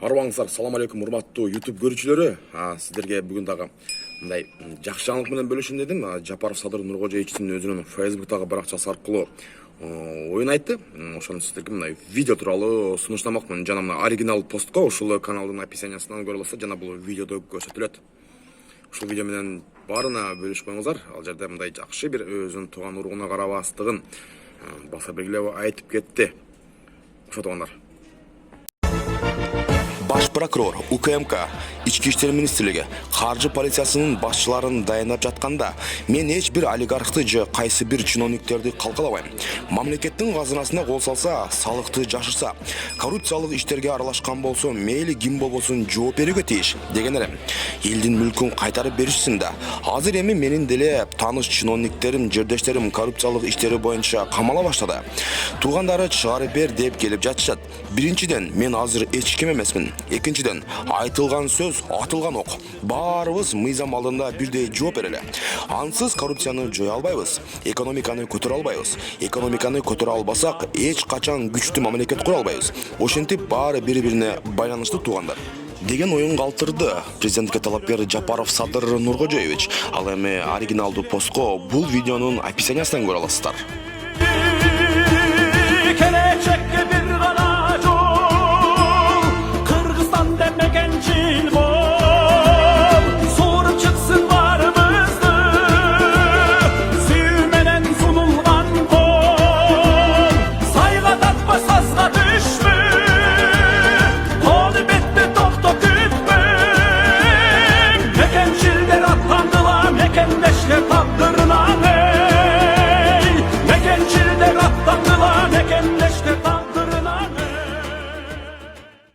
Арбаңыздар, салам алейкум, урматтуу YouTube көрүүчүлөрү. Сиздерге бүгүн дагы мындай жакшы жаңылык менен бөлүшүм дедим. Жапаров Садыр Нуркожоевичтин өзүнүн Facebook баракчасы аркылуу оюн айтты. Ошону сиздерге мындай видео тууралуу сунуштамакмын. Жана мына оригинал постко ушул каналдын описаниясынан көрө аласыздар, жана бул видеодо көрсөтүлөт. Ушул видео менен баарына бөлүшүп коюңуздар. Ал жерде мындай жакшы бир өзүнүн тууган уругуна карабастыгын баса белгилеп айтып кетти. Ошотуңдар. Баш прокурор, УКМК, Ички иштер министрлиги, каржы полициясынын башчыларын дайындап жатканда, мен эч бир олигархты же кайсы бир чиновниктерди калкалабайм. Мамлекеттин казынасына кол салса, салыкты жашырса, коррупциялык иштерге аралашкан болсо, мейли ким болбосун жооп берүүгө тийиш деген элем. Элдин мүлкүн кайтарып беришсин да. Азыр эми менин деле тааныш чиновниктерим, жердештерим коррупциялык иштери боюнча камала баштады. Туугандары чыгарып бер деп келип жатышат. Биринчиден, мен азыр эч ким эмесмин. Экинчиден, айтылган сөз атылган ок. Баарыбыз мыйзам алдында бирдей жооп берели. Ансыз коррупцияны жоя албайбыз, экономиканы көтөрө албайбыз. Экономиканы көтөрө албасак, эч качан күчтүү мамлекет кура албайбыз. Ошентип баары бири-бирине байланыштуу туугандар деген оюн калтырды президентке талапкер Жапаров Садыр Нуркожоевич. Ал эми оригиналдуу постко бул видеонун описаниясынан көрө аласыздар.